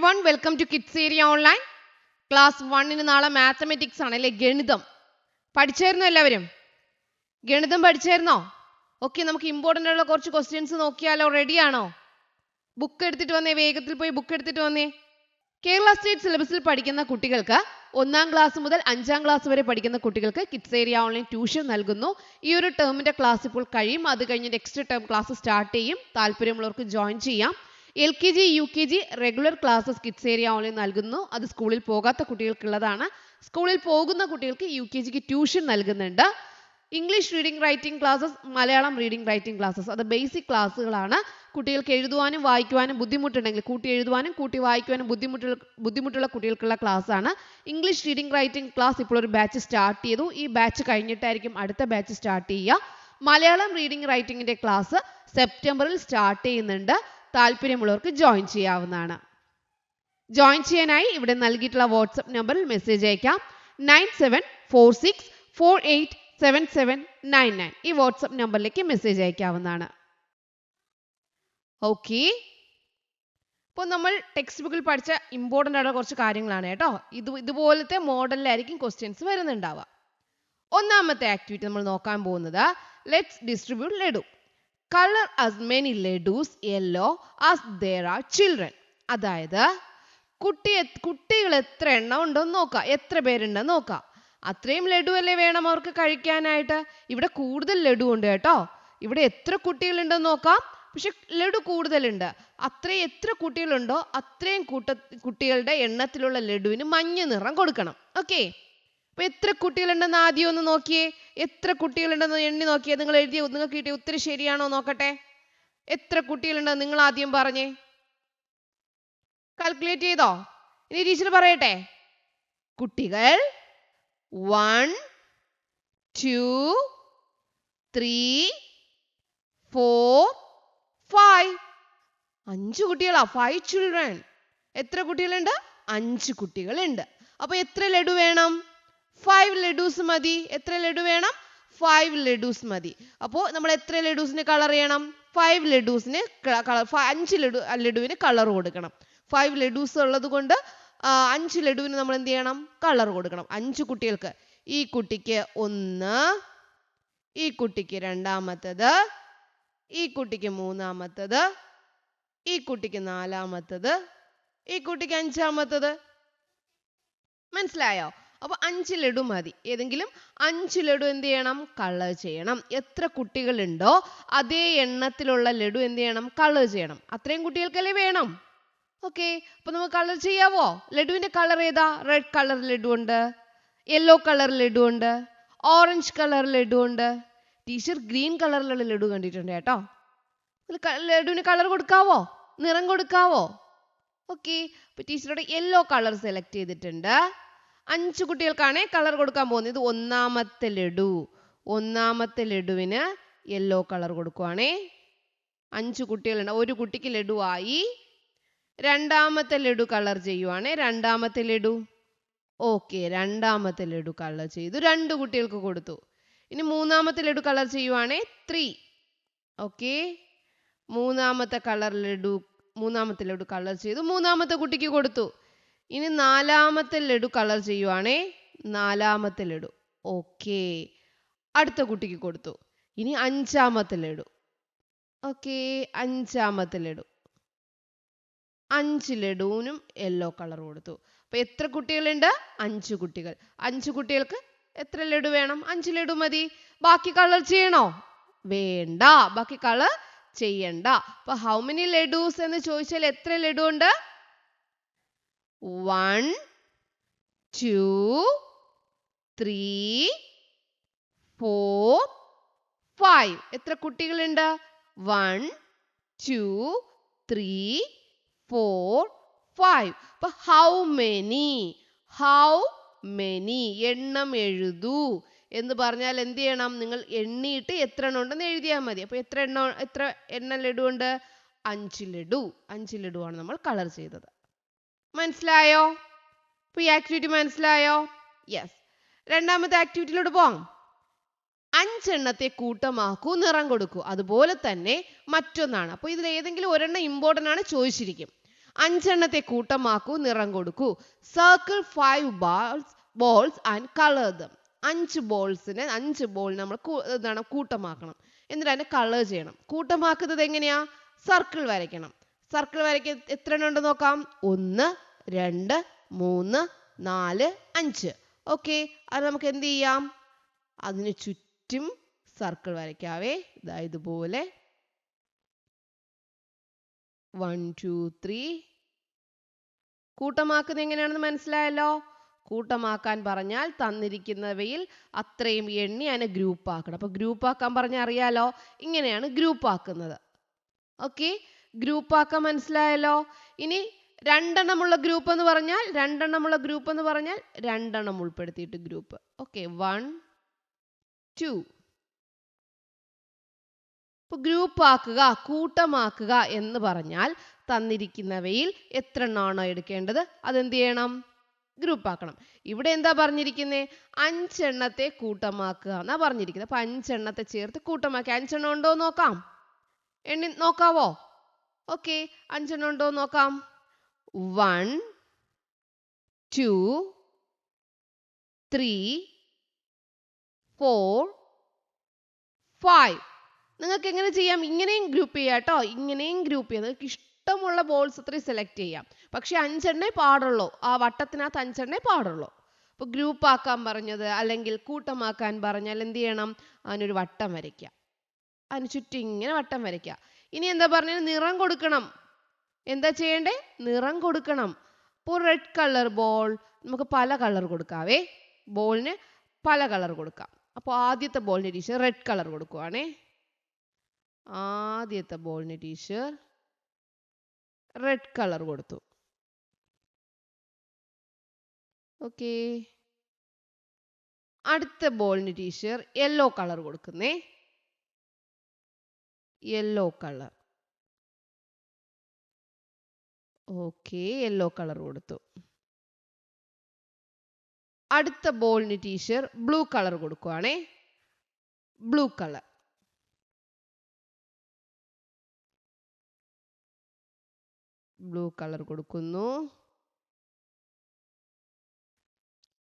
everyone, welcome to Kids Area Online. Class 1 ന് നാളെ mathematics ആണ് അല്ലേ, ഗണിതം. പഠിച്ചായിരുന്നോ എല്ലാവരും? ഗണിതം പഠിച്ചായിരുന്നോ? ഓക്കെ, നമുക്ക് ഇമ്പോർട്ടൻ്റ് ആയിട്ടുള്ള കുറച്ച് ക്വസ്റ്റ്യൻസ് നോക്കിയാലോ? റെഡി ആണോ? ബുക്ക് എടുത്തിട്ട് വന്നേ, വേഗത്തിൽ പോയി ബുക്ക് എടുത്തിട്ട് വന്നേ. കേരള സ്റ്റേറ്റ് സിലബസിൽ പഠിക്കുന്ന കുട്ടികൾക്ക് 1ാം ക്ലാസ് മുതൽ 5ാം ക്ലാസ് വരെ പഠിക്കുന്ന കുട്ടികൾക്ക് കിഡ്സ് ഏരിയ ഓൺലൈൻ ട്യൂഷൻ നൽകുന്നു. ഈ ഒരു ടേമിന്റെ ക്ലാസ് ഇപ്പോൾ കഴിയും. അത് കഴിഞ്ഞ് നെക്സ്റ്റ് ടേം ക്ലാസ് സ്റ്റാർട്ട് ചെയ്യും. താല്പര്യമുള്ളവർക്ക് ജോയിൻ ചെയ്യാം. LKG UKG regular classes kids area online നൽകുന്നു. അത് സ്കൂളിൽ പോകാത്ത കുട്ടികൾക്കുള്ളതാണ്. സ്കൂളിൽ പോകുന്ന കുട്ടികൾക്ക് UKGക്ക് ട്യൂഷൻ നൽകുന്നുണ്ട്. English reading writing classes, Malayalam reading writing classes, അത് ബേസിക് ക്ലാസ്സുകളാണ്. കുട്ടികൾക്ക് എഴുതുവാനും വായിക്കുവാനും ബുദ്ധിമുട്ടുണ്ടെങ്കിൽ, കൂട്ടി എഴുതുവാനും കൂട്ടി വായിക്കുവാനും ബുദ്ധിമുട്ടുള്ള കുട്ടികൾക്കുള്ള ക്ലാസ് ആണ്. ഇംഗ്ലീഷ് റീഡിംഗ് റൈറ്റിംഗ് ക്ലാസ് ഇപ്പോൾ ഒരു ബാച്ച് സ്റ്റാർട്ട് ചെയ്തു. ഈ ബാച്ച് കഴിഞ്ഞിട്ടായിരിക്കും അടുത്ത ബാച്ച് സ്റ്റാർട്ട് ചെയ്യുക. മലയാളം റീഡിംഗ് റൈറ്റിംഗിന്റെ ക്ലാസ് സെപ്റ്റംബറിൽ സ്റ്റാർട്ട് ചെയ്യുന്നുണ്ട്. താല്പര്യമുള്ളവർക്ക് ജോയിൻ ചെയ്യാവുന്നതാണ്. ജോയിൻ ചെയ്യാനായി ഇവിടെ നൽകിയിട്ടുള്ള വാട്സ്ആപ്പ് നമ്പറിൽ മെസ്സേജ് അയക്കാം. 9746487799 ഈ വാട്സ്ആപ്പ് നമ്പറിലേക്ക് മെസ്സേജ് അയക്കാവുന്നതാണ്. ഓക്കെ, അപ്പോൾ നമ്മൾ ടെക്സ്റ്റ് ബുക്കിൽ പഠിച്ച ഇമ്പോർട്ടൻ്റ് ആയിട്ടുള്ള കുറച്ച് കാര്യങ്ങളാണ് കേട്ടോ. ഇതുപോലത്തെ മോഡലിലായിരിക്കും ക്വസ്റ്റ്യൻസ് വരുന്നുണ്ടാവുക. ഒന്നാമത്തെ ആക്ടിവിറ്റി നമ്മൾ നോക്കാൻ പോകുന്നത് let's distribute laddu. Colour as many ladus yellow as there are children. അതായത് കുട്ടികൾ എത്ര എണ്ണം ഉണ്ടെന്ന് നോക്കാം, എത്ര പേരുണ്ടെന്ന് നോക്കാം. അത്രയും ലഡു അല്ലേ വേണം അവർക്ക് കഴിക്കാനായിട്ട്. ഇവിടെ കൂടുതൽ ലഡു ഉണ്ട് കേട്ടോ. ഇവിടെ എത്ര കുട്ടികളുണ്ടെന്ന് നോക്കാം, പക്ഷെ ലഡു കൂടുതലുണ്ട്. എത്ര കുട്ടികളുണ്ടോ അത്രയും കുട്ടികളുടെ എണ്ണത്തിലുള്ള ലഡുവിന് മഞ്ഞ നിറം കൊടുക്കണം. ഓക്കെ, അപ്പൊ എത്ര കുട്ടികളുണ്ടെന്ന് ആദ്യം ഒന്ന് നോക്കിയേ. എത്ര കുട്ടികളുണ്ടെന്ന് എണ്ണി നോക്കിയേ. നിങ്ങൾക്ക് കിട്ടിയ ഉത്തരം ശരിയാണോ നോക്കട്ടെ. എത്ര കുട്ടികളുണ്ടെന്ന് നിങ്ങൾ ആദ്യം പറഞ്ഞേ. കാൽക്കുലേറ്റ് ചെയ്തോ? ഇനി ടീച്ചർ പറയട്ടെ. കുട്ടികൾ 1 2 3 4 5. 5 കുട്ടികളാ. 5 children. എത്ര കുട്ടികളുണ്ട്? 5 കുട്ടികളുണ്ട്. അപ്പൊ എത്ര ലഡു വേണം? 5 ലഡൂസ് മതി. എത്ര ലഡു വേണം? 5 ലഡൂസ് മതി. അപ്പോൾ നമ്മൾ എത്ര ലഡൂസിന് കളർ ചെയ്യണം? 5 ലഡൂസിന് 5 ലഡുവിന് കളർ കൊടുക്കണം. 5 ലഡൂസ് ഉള്ളത് കൊണ്ട് 5 ലഡുവിന് നമ്മൾ എന്ത് ചെയ്യണം? കളർ കൊടുക്കണം. 5 കുട്ടികൾക്ക്. ഈ കുട്ടിക്ക് 1, ഈ കുട്ടിക്ക് 2ാമത്തത്, ഈ കുട്ടിക്ക് 3ാമത്തത്, ഈ കുട്ടിക്ക് 4ാമത്തത്, ഈ കുട്ടിക്ക് 5ാമത്തത്. മനസ്സിലായോ? അപ്പൊ 5 ലഡു മതി. ഏതെങ്കിലും 5 ലഡു എന്ത് ചെയ്യണം? കളർ ചെയ്യണം. എത്ര കുട്ടികളുണ്ടോ അതേ എണ്ണത്തിലുള്ള ലഡു എന്ത് ചെയ്യണം? കളർ ചെയ്യണം. അത്രയും കുട്ടികൾക്കല്ലേ വേണം. ഓക്കെ, അപ്പൊ നമുക്ക് കളർ ചെയ്യാവോ? ലഡുവിന്റെ കളർ ഏതാ? റെഡ് കളർ ലഡു ഉണ്ട്, യെല്ലോ കളർ ലഡു ഉണ്ട്, ഓറഞ്ച് കളർ ലഡു ഉണ്ട്. ടീച്ചർ ഗ്രീൻ കളറിലുള്ള ലഡു കണ്ടിട്ടുണ്ട് കേട്ടോ. ലഡുവിന് കളർ കൊടുക്കാവോ? നിറം കൊടുക്കാവോ? ഓക്കെ, അപ്പൊ ടീച്ചറുടെ യെല്ലോ കളർ സെലക്ട് ചെയ്തിട്ടുണ്ട്. 5 കുട്ടികൾക്കാണ് കളർ കൊടുക്കാൻ പോകുന്നത്. ഇത് 1ാമത്തെ ലഡു. 1ാമത്തെ ലഡുവിന് യെല്ലോ കളർ കൊടുക്കുവാണേ. 5 കുട്ടികളുണ്ട്. ഒരു കുട്ടിക്ക് ലഡു ആയി. 2ാമത്തെ ലഡു കളർ ചെയ്യുവാണേ. 2ാമത്തെ ലഡു. ഓക്കെ, 2ാമത്തെ ലഡു കളർ ചെയ്തു. 2 കുട്ടികൾക്ക് കൊടുത്തു. ഇനി 3ാമത്തെ ലഡു കളർ ചെയ്യുവാണേ. 3. ഓക്കെ, 3ാമത്തെ ലഡു കളർ ചെയ്തു. 3ാമത്തെ കുട്ടിക്ക് കൊടുത്തു. ഇനി 4ാമത്തെ ലഡു കളർ ചെയ്യുവാണേ. 4ാമത്തെ ലഡു. ഓക്കെ, അടുത്ത കുട്ടിക്ക് കൊടുത്തു. ഇനി 5ാമത്തെ ലഡു. ഓക്കെ, 5ാമത്തെ ലഡു. 5 ലഡുവിനും യെല്ലോ കളർ കൊടുത്തു. അപ്പൊ എത്ര കുട്ടികളുണ്ട്? 5 കുട്ടികൾ. 5 കുട്ടികൾക്ക് എത്ര ലഡു വേണം? 5 ലഡു മതി. ബാക്കി കളർ ചെയ്യണോ? വേണ്ട, ബാക്കി കളർ ചെയ്യണ്ട. അപ്പൊ ഹൗ മെനി ലഡൂസ് എന്ന് ചോദിച്ചാൽ എത്ര ലഡു ഉണ്ട്? 1 2 3 4 5. എത്ര കുട്ടികളുണ്ട്? 1 2 3 4 5. അപ്പൊ ഹൗ മെനി എണ്ണം എഴുതൂ എന്ന് പറഞ്ഞാൽ എന്ത് ചെയ്യണം? നിങ്ങൾ എണ്ണിയിട്ട് എത്ര എണ്ണം ഉണ്ടെന്ന് എഴുതിയാൽ മതി. അപ്പൊ എത്ര എണ്ണം ലഡു ഉണ്ട്? 5 ലഡു. 5 ലഡു ആണ് നമ്മൾ കളർ ചെയ്തത്. മനസ്സിലായോ? അപ്പൊ ഈ ആക്ടിവിറ്റി മനസ്സിലായോ? യെസ്. 2ാമത്തെ ആക്ടിവിറ്റിയിലോട്ട് പോവാം. 5 എണ്ണത്തെ കൂട്ടമാക്കൂ, നിറം കൊടുക്കൂ. അതുപോലെ തന്നെ മറ്റൊന്നാണ്. അപ്പോൾ ഇതിൽ ഏതെങ്കിലും ഒരെണ്ണം ഇമ്പോർട്ടൻ്റ് ആണ്, ചോദിച്ചിരിക്കും. അഞ്ചെണ്ണത്തെ കൂട്ടമാക്കൂ, നിറം കൊടുക്കൂ. Circle 5 balls and colour dum. 5 ball നമ്മൾ എന്താണ് കൂട്ടമാക്കണം. എന്നിട്ട് അതിനെ കളർ ചെയ്യണം. കൂട്ടമാക്കുന്നത് എങ്ങനെയാ? സർക്കിൾ വരയ്ക്കണം. സർക്കിൾ വരയ്ക്കാൻ എത്ര എണ്ണം ഉണ്ട് നോക്കാം. 1 2 3 4 5. ഓക്കെ, അത് നമുക്ക് എന്ത് ചെയ്യാം? അതിന് ചുറ്റും സർക്കിൾ വരയ്ക്കാവേ. ഇതാ ഇതുപോലെ 1 2 3. കൂട്ടമാക്കുന്നത് എങ്ങനെയാണെന്ന് മനസ്സിലായല്ലോ. കൂട്ടമാക്കാൻ പറഞ്ഞാൽ തന്നിരിക്കുന്നവയിൽ അത്രയും എണ്ണി അതിനെ ഗ്രൂപ്പ് ആക്കണം. അപ്പൊ ഗ്രൂപ്പ് ആക്കാൻ പറഞ്ഞാൽ അറിയാലോ, ഇങ്ങനെയാണ് ഗ്രൂപ്പ് ആക്കുന്നത്. ഓക്കെ, ഗ്രൂപ്പ് ആക്കാൻ മനസ്സിലായല്ലോ. ഇനി രണ്ടെണ്ണമുള്ള ഗ്രൂപ്പ് എന്ന് പറഞ്ഞാൽ രണ്ടെണ്ണം ഉൾപ്പെടുത്തിയിട്ട് ഗ്രൂപ്പ്. ഓക്കെ, 1 2. ഇപ്പൊ ഗ്രൂപ്പ് ആക്കുക, കൂട്ടമാക്കുക എന്ന് പറഞ്ഞാൽ തന്നിരിക്കുന്നവയിൽ എത്ര എണ്ണമാണോ എടുക്കേണ്ടത് അതെന്ത് ചെയ്യണം? ഗ്രൂപ്പ് ആക്കണം. ഇവിടെ എന്താ പറഞ്ഞിരിക്കുന്നത്? 5 എണ്ണത്തെ കൂട്ടമാക്കുക എന്നാ പറഞ്ഞിരിക്കുന്നത്. അപ്പൊ 5 എണ്ണത്തെ ചേർത്ത് കൂട്ടമാക്കി. 5 എണ്ണം ഉണ്ടോ നോക്കാം. എണ്ണി നോക്കാവോ? ഓക്കെ, 5 എണ്ണം ഉണ്ടോ നോക്കാം. 1 2 3 4 5. നിങ്ങൾക്ക് എങ്ങനെ ചെയ്യാം? ഇങ്ങനെയും ഗ്രൂപ്പ് ചെയ്യാം കേട്ടോ. ഇങ്ങനെയും ഗ്രൂപ്പ് ചെയ്യാം. നിങ്ങൾക്ക് ഇഷ്ടമുള്ള ബോൾസ് അത്രയും സെലക്ട് ചെയ്യാം. പക്ഷെ 5 എണ്ണേ പാടുള്ളൂ. ആ വട്ടത്തിനകത്ത് 5 എണ്ണേ പാടുള്ളൂ. അപ്പൊ ഗ്രൂപ്പ് ആക്കാൻ പറഞ്ഞത് അല്ലെങ്കിൽ കൂട്ടമാക്കാൻ പറഞ്ഞാൽ എന്ത് ചെയ്യണം? അതിനൊരു വട്ടം വരയ്ക്കുക. അതിന് ചുറ്റും ഇങ്ങനെ വട്ടം വരയ്ക്കുക. ഇനി എന്താ പറഞ്ഞത്? നിറം കൊടുക്കണം. എന്താ ചെയ്യണ്ടേ? നിറം കൊടുക്കണം. ഇപ്പോൾ റെഡ് കളർ ബോൾ നമുക്ക് പല കളർ കൊടുക്കാവേ. ബോളിന് പല കളർ കൊടുക്കാം. അപ്പോൾ ആദ്യത്തെ ബോളിന് ടീച്ചർ റെഡ് കളർ കൊടുക്കുവാണേ. ആദ്യത്തെ ബോളിന് ടീച്ചർ റെഡ് കളർ കൊടുത്തു. ഓക്കെ, അടുത്ത ബോളിന് ടീച്ചർ യെല്ലോ കളർ കൊടുക്കുന്നേ. Yellow colour. Okay, yellow colour കൊടുത്തു. അടുത്ത ബോളിന് ടീച്ചർ ബ്ലൂ കളർ കൊടുക്കുവാണേ. Blue colour. ബ്ലൂ കളർ കൊടുക്കുന്നു.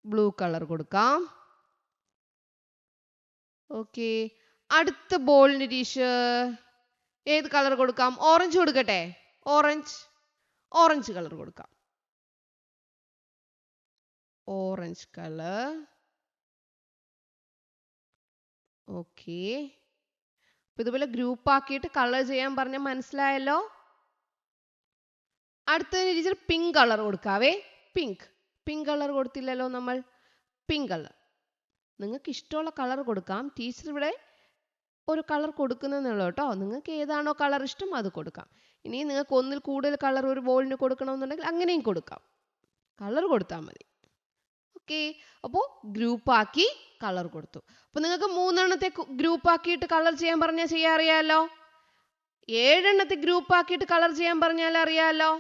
ബ്ലൂ കളർ കൊടുക്കാം. ഓക്കെ, അടുത്ത ബോളിന് ടീച്ചർ ഏത് കളർ കൊടുക്കാം? ഓറഞ്ച് കൊടുക്കട്ടെ. ഓറഞ്ച് കളർ കൊടുക്കാം. Orange colour. ഓക്കെ, ഇതുപോലെ ഗ്രൂപ്പ് ആക്കിയിട്ട് കളർ ചെയ്യാൻ പറഞ്ഞ മനസ്സിലായല്ലോ. അടുത്തതിന് ടീച്ചർ പിങ്ക് കളർ കൊടുക്കാവേ. പിങ്ക് കളർ കൊടുത്തില്ലല്ലോ നമ്മൾ. Pink colour. നിങ്ങൾക്ക് ഇഷ്ടമുള്ള കളർ കൊടുക്കാം. ടീച്ചർ ഇവിടെ ഒരു കളർ കൊടുക്കുന്നതെന്നുള്ളൂ കേട്ടോ. നിങ്ങൾക്ക് ഏതാണോ കളർ ഇഷ്ടം അത് കൊടുക്കാം. ഇനി നിങ്ങൾക്ക് ഒന്നിൽ കൂടുതൽ കളർ ഒരു ബോളിന് കൊടുക്കണമെന്നുണ്ടെങ്കിൽ അങ്ങനെയും കൊടുക്കാം. കളർ കൊടുത്താൽ മതി. ഓക്കെ, അപ്പോൾ ഗ്രൂപ്പ് ആക്കി കളർ കൊടുത്തു. അപ്പോൾ നിങ്ങൾക്ക് 3 എണ്ണത്തെ ഗ്രൂപ്പ് ആക്കിയിട്ട് കളർ ചെയ്യാൻ പറഞ്ഞാൽ ചെയ്യാൻ അറിയാലോ. 7 എണ്ണത്തെ ഗ്രൂപ്പ് ആക്കിയിട്ട് കളർ ചെയ്യാൻ പറഞ്ഞാൽ അറിയാലോ.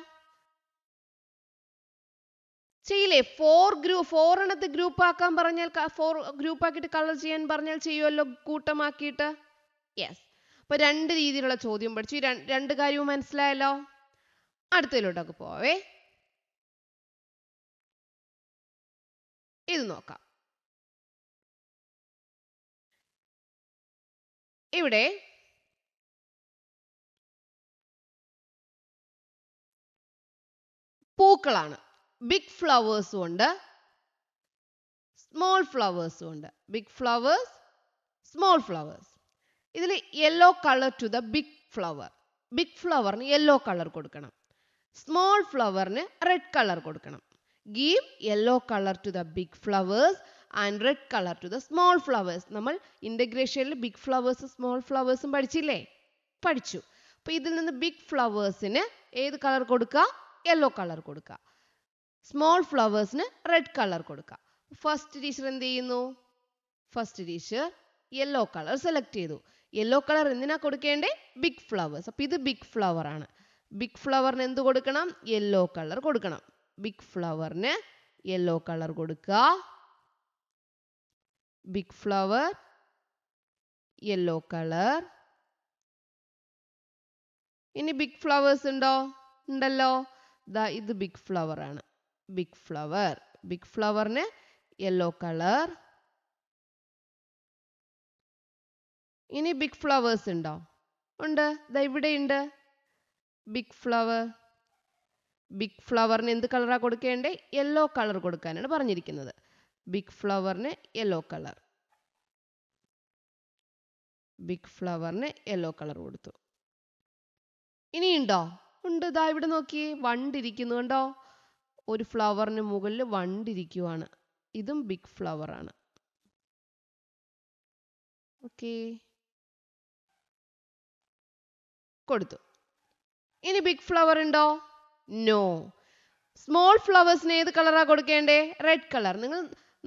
ചെയ്യില്ലേ? 4 എണ്ണത്തെ ഗ്രൂപ്പ് ആക്കാൻ പറഞ്ഞാൽ 4 ഗ്രൂപ്പ് ആക്കിയിട്ട് കളർ ചെയ്യാൻ പറഞ്ഞാൽ ചെയ്യുമല്ലോ, കൂട്ടമാക്കിയിട്ട്. യെസ്. അപ്പൊ 2 രീതിയിലുള്ള ചോദ്യം പഠിച്ചു. ഈ 2 കാര്യവും മനസ്സിലായല്ലോ. അടുത്തതിലോട്ടൊക്കെ പോവേ. ഇത് നോക്കാം. ഇവിടെ പൂക്കളാണ്. ബിഗ് ഫ്ലവേഴ്സും ഉണ്ട്, സ്മോൾ ഫ്ലവേഴ്സും ഉണ്ട്. Big flowers, small flowers. ഇതിൽ yellow colour to the big flower. Big ഫ്ലവറിന് യെല്ലോ കളർ കൊടുക്കണം. സ്മോൾ ഫ്ലവറിന് റെഡ് കളർ കൊടുക്കണം. Give yellow colour to the big flowers and red colour to the small flowers. നമ്മൾ ഇന്റഗ്രേഷനിൽ big ഫ്ലവേഴ്സും small ഫ്ലവേഴ്സും പഠിച്ചില്ലേ? പഠിച്ചു. അപ്പൊ ഇതിൽ നിന്ന് ബിഗ് ഫ്ലവേഴ്സിന് ഏത് കളർ കൊടുക്കുക? യെല്ലോ കളർ കൊടുക്കുക. സ്മോൾ ഫ്ലവേഴ്സിന് റെഡ് കളർ കൊടുക്കുക. ഫസ്റ്റ് ടീച്ചർ എന്ത് ചെയ്യുന്നു? First teacher yellow colour select ചെയ്തു. യെല്ലോ കളർ എന്തിനാ കൊടുക്കേണ്ടേ? Big flowers. അപ്പൊ ഇത് ബിഗ് ഫ്ലവർ ആണ്. ബിഗ് ഫ്ലവറിന് എന്ത് കൊടുക്കണം? യെല്ലോ കളർ കൊടുക്കണം. ബിഗ് ഫ്ലവറിന് യെല്ലോ കളർ കൊടുക്കുക. Big flower, yellow colour. ഇനി ബിഗ് ഫ്ലവേഴ്സ് ഉണ്ടോ? ഉണ്ടല്ലോ. ദാ ഇത് ബിഗ് ഫ്ലവർ ആണ്. Big flower. ബിഗ് ഫ്ലവറിന് യെല്ലോ കളർ. ഇനി ബിഗ് ഫ്ലവേഴ്സ് ഉണ്ടോ? ഉണ്ട്. ദാ ഇവിടെ ഉണ്ട് ബിഗ് ഫ്ലവർ. ബിഗ് ഫ്ലവറിന് എന്ത് കളറാ കൊടുക്കേണ്ടേ? യെല്ലോ കളർ കൊടുക്കാനാണ് പറഞ്ഞിരിക്കുന്നത്. ബിഗ് ഫ്ലവറിന് യെല്ലോ കളർ. ബിഗ് ഫ്ലവറിന് യെല്ലോ കളർ കൊടുത്തു. ഇനിയുണ്ടോ? ഉണ്ട്. ദാ ഇവിടെ നോക്കിയേ, വണ്ടിരിക്കുന്നു കണ്ടോ? ഒരു ഫ്ലവറിന് മുകളിൽ വണ്ടിരിക്കുവാണ്. ഇതും ബിഗ് ഫ്ലവർ ആണ്. ഓക്കെ, കൊടുത്തു. ഇനി ബിഗ് ഫ്ലവർ ഉണ്ടോ? നോ. സ്മോൾ ഫ്ലവേഴ്സിന് ഏത് കളറാ കൊടുക്കേണ്ടേ? Red colour. നിങ്ങൾ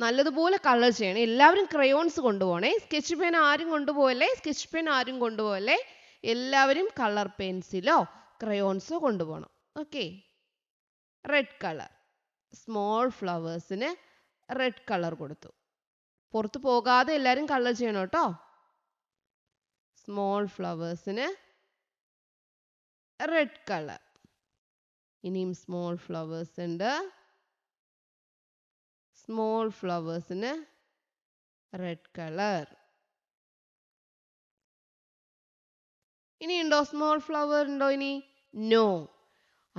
നല്ലതുപോലെ കളർ ചെയ്യണം. എല്ലാവരും ക്രയോൺസ് കൊണ്ടുപോകണേ. സ്കെച്ച് പെൻ ആരും കൊണ്ടുപോകല്ലേ. സ്കെച്ച് പെൻ ആരും കൊണ്ടുപോകല്ലേ. എല്ലാവരും കളർ പെൻസിലോ ക്രയോൺസോ കൊണ്ടുപോകണം. Okay, red colour. സ്മോൾ ഫ്ലവേഴ്സിന് റെഡ് കളർ കൊടുത്തു. പുറത്തു പോകാതെ എല്ലാവരും കളർ ചെയ്യണം കേട്ടോ. സ്മോൾ ഫ്ലവേഴ്സിന് റെഡ് കളർ. ഇനിയും സ്മോൾ ഫ്ലവേഴ്സ് ഉണ്ട്. സ്മോൾ ഫ്ലവേഴ്സിന് റെഡ് കളർ. ഇനി ഉണ്ടോ? സ്മോൾ ഫ്ലവർ ഉണ്ടോ ഇനി? നോ.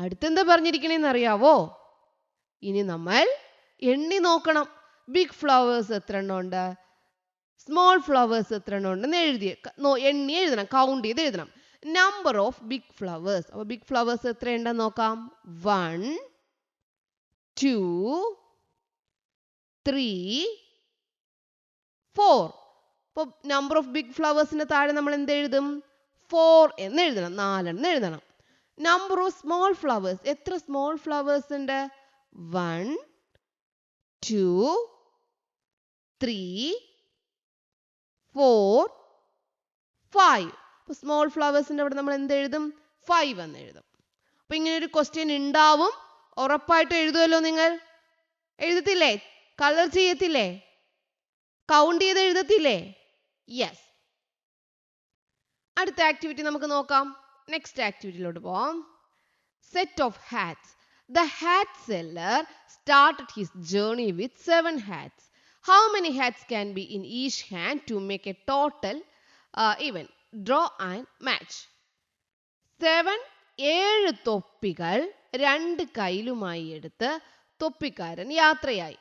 അടുത്തെന്താ പറഞ്ഞിരിക്കണേന്ന് അറിയാവോ? ഇനി നമ്മൾ എണ്ണി നോക്കണം. ബിഗ് ഫ്ലവേഴ്സ് എത്ര എണ്ണം ഉണ്ട്, സ്മോൾ ഫ്ലവേഴ്സ് എത്ര എണ്ണം ഉണ്ടെന്ന് എണ്ണി എഴുതണം. കൗണ്ട് ചെയ്ത് എഴുതണം. Number of big flowers. അപ്പൊ ബിഗ് ഫ്ലവേഴ്സ് എത്ര ഉണ്ടെന്ന് നോക്കാം. 1 2 3 4. അപ്പോൾ നമ്പർ ഓഫ് ബിഗ് ഫ്ലവേഴ്സിന് താഴെ നമ്മൾ എന്ത് എഴുതും? 4 എന്ന് എഴുതണം. 4 എന്ന് എഴുതണം. Number of small flowers. എത്ര സ്മോൾ ഫ്ലവേഴ്സ് ഉണ്ട്? 1 2 3 4 5. അപ്പോൾ സ്മോൾ ഫ്ലവേഴ്സിൻ്റെ അവിടെ നമ്മൾ എന്ത് എഴുതും? 5 എന്ന് എഴുതും. അപ്പോൾ ഇങ്ങനെ ഒരു ക്വസ്റ്റ്യൻ ഉണ്ടാവും. ഉറപ്പായിട്ട് എഴുതുമല്ലോ നിങ്ങൾ. എഴുതത്തില്ലേ? കളർ ചെയ്യത്തില്ലേ? കൗണ്ട് ചെയ്ത് എഴുതത്തില്ലേ? യെസ്. അടുത്ത ആക്ടിവിറ്റി നമുക്ക് നോക്കാം. നെക്സ്റ്റ് ആക്ടിവിറ്റിയിലോട്ട് പോവാം. Set of hats. The hat seller started his journey with 7 hats. How many hats can be in each hand to make a total even? Draw and match. 7 തൊപ്പികൾ 2 കൈയിലുമായി എടുത്ത് തൊപ്പിക്കാരൻ യാത്രയായി.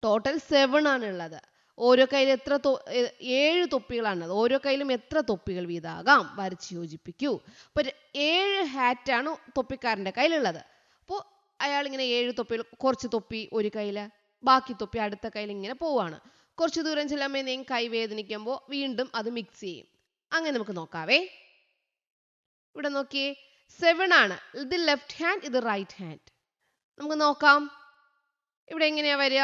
Total 7 ആണുള്ളത്. ഓരോ കയ്യിൽ 7 തൊപ്പികളാണുള്ളത്. ഓരോ കയ്യിലും എത്ര തൊപ്പികൾ വീതാകാം? വരച്ച് യോജിപ്പിക്കൂ. അപ്പോൾ 7 ഹാറ്റാണ് തൊപ്പിക്കാരൻ്റെ കയ്യിലുള്ളത്. അപ്പോൾ അയാൾ ഇങ്ങനെ 7 തൊപ്പികൾ, കുറച്ച് തൊപ്പി ഒരു കയ്യിൽ, ബാക്കി തൊപ്പി അടുത്ത കയ്യിൽ ഇങ്ങനെ പോവാണ്. കുറച്ച് ദൂരം ചെല്ലുമ്പോൾ എന്തെങ്കിലും കൈ വേദനിക്കുമ്പോൾ വീണ്ടും അത് മിക്സ് ചെയ്യും. അങ്ങനെ നമുക്ക് നോക്കാവേ. ഇവിടെ നോക്കിയേ, 7 ആണ്. ഇത് ലെഫ്റ്റ് ഹാൻഡ്, ഇത് റൈറ്റ് ഹാൻഡ്. നമുക്ക് നോക്കാം ഇവിടെ എങ്ങനെയാ വരിക.